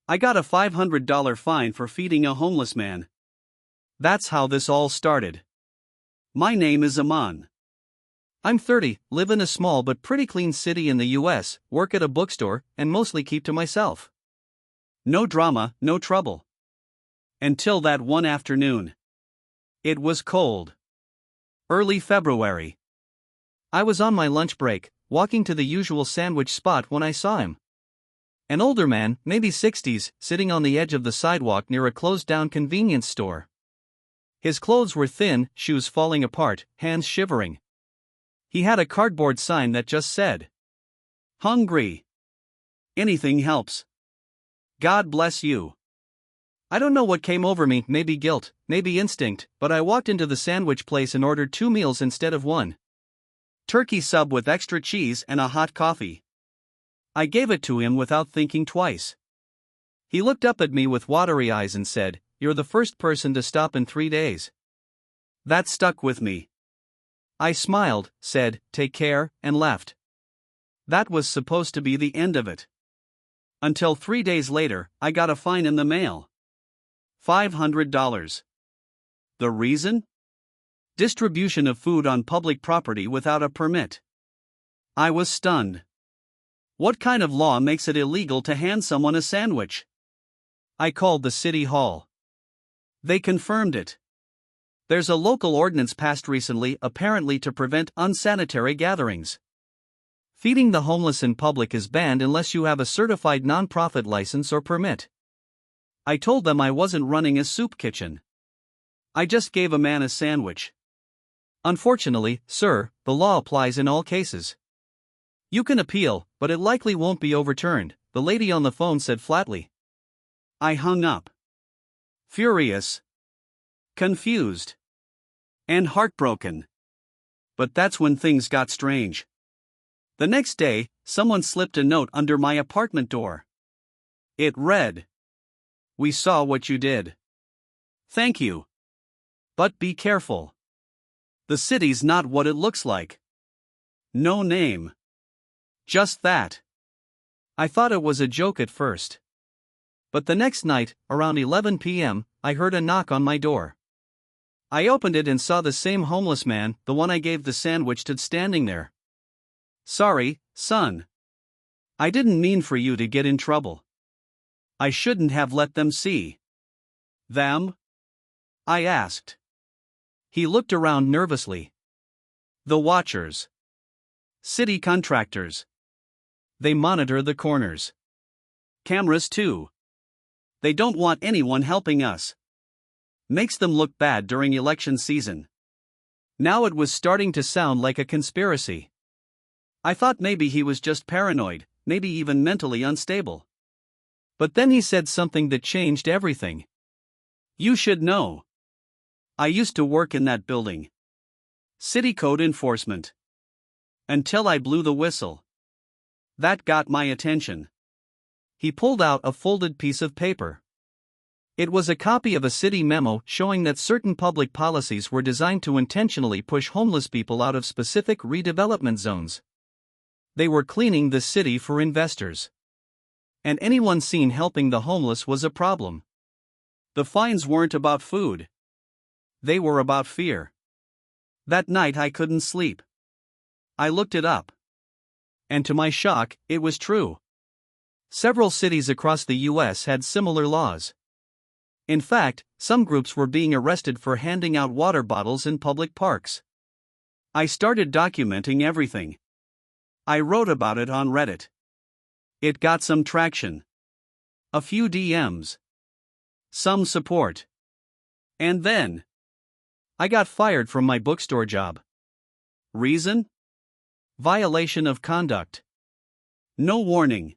I got a $500 fine for feeding a homeless man. That's how this all started. My name is Aman. I'm 30, live in a small but pretty clean city in the US, work at a bookstore, and mostly keep to myself. No drama, no trouble. Until that one afternoon. It was cold. Early February. I was on my lunch break, walking to the usual sandwich spot when I saw him. An older man, maybe 60s, sitting on the edge of the sidewalk near a closed-down convenience store. His clothes were thin, shoes falling apart, hands shivering. He had a cardboard sign that just said, "Hungry. Anything helps. God bless you." I don't know what came over me, maybe guilt, maybe instinct, but I walked into the sandwich place and ordered 2 meals instead of 1. Turkey sub with extra cheese and a hot coffee. I gave it to him without thinking twice. He looked up at me with watery eyes and said, "You're the first person to stop in 3 days." That stuck with me. I smiled, said, "Take care," and left. That was supposed to be the end of it. Until 3 days later, I got a fine in the mail. $500. The reason? Distribution of food on public property without a permit. I was stunned. What kind of law makes it illegal to hand someone a sandwich? I called the city hall. They confirmed it. There's a local ordinance passed recently apparently to prevent unsanitary gatherings. Feeding the homeless in public is banned unless you have a certified nonprofit license or permit. I told them I wasn't running a soup kitchen. I just gave a man a sandwich. Unfortunately, sir, the law applies in all cases. You can appeal, but it likely won't be overturned, the lady on the phone said flatly. I hung up. Furious. Confused. And heartbroken. But that's when things got strange. The next day, someone slipped a note under my apartment door. It read, "We saw what you did. Thank you. But be careful. The city's not what it looks like. No name. Just that." I thought it was a joke at first. But the next night, around 11 p.m., I heard a knock on my door. I opened it and saw the same homeless man, the one I gave the sandwich to, standing there. "Sorry, son. I didn't mean for you to get in trouble. I shouldn't have let them see." "Them?" I asked. He looked around nervously. "The watchers. City contractors. They monitor the corners. Cameras too. They don't want anyone helping us. Makes them look bad during election season." Now it was starting to sound like a conspiracy. I thought maybe he was just paranoid, maybe even mentally unstable. But then he said something that changed everything. "You should know. I used to work in that building. City code enforcement. Until I blew the whistle. That got my attention." He pulled out a folded piece of paper. It was a copy of a city memo showing that certain public policies were designed to intentionally push homeless people out of specific redevelopment zones. They were cleaning the city for investors. And anyone seen helping the homeless was a problem. The fines weren't about food. They were about fear. That night I couldn't sleep. I looked it up. And to my shock, it was true. Several cities across the US had similar laws. In fact, some groups were being arrested for handing out water bottles in public parks. I started documenting everything. I wrote about it on Reddit. It got some traction. A few DMs. Some support. And then I got fired from my bookstore job. Reason? Violation of conduct. No warning.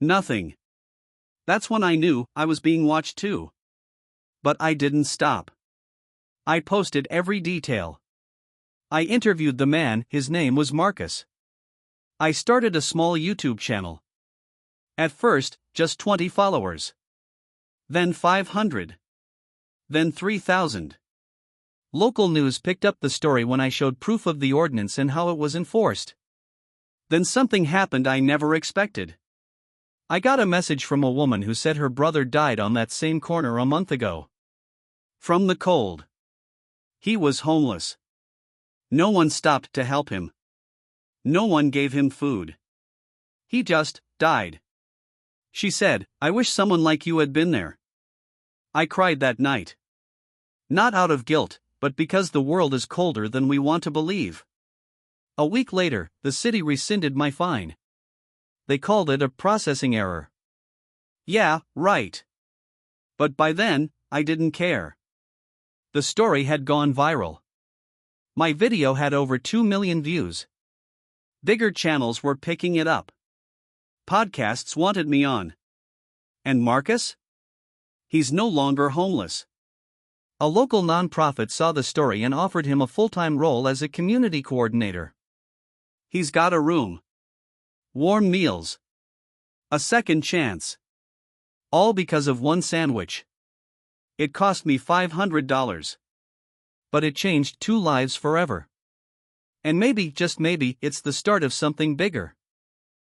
Nothing. That's when I knew I was being watched too. But I didn't stop. I posted every detail. I interviewed the man, his name was Marcus. I started a small YouTube channel. At first, just 20 followers. Then 500. Then 3,000. Local news picked up the story when I showed proof of the ordinance and how it was enforced. Then something happened I never expected. I got a message from a woman who said her brother died on that same corner a month ago. From the cold. He was homeless. No one stopped to help him. No one gave him food. He just died. She said, "I wish someone like you had been there." I cried that night. Not out of guilt, but because the world is colder than we want to believe. A week later, the city rescinded my fine. They called it a processing error. Yeah, right. But by then, I didn't care. The story had gone viral. My video had over 2 million views. Bigger channels were picking it up. Podcasts wanted me on. And Marcus? He's no longer homeless. A local nonprofit saw the story and offered him a full-time role as a community coordinator. He's got a room. Warm meals. A second chance. All because of one sandwich. It cost me $500. But it changed 2 lives forever. And maybe, just maybe, it's the start of something bigger.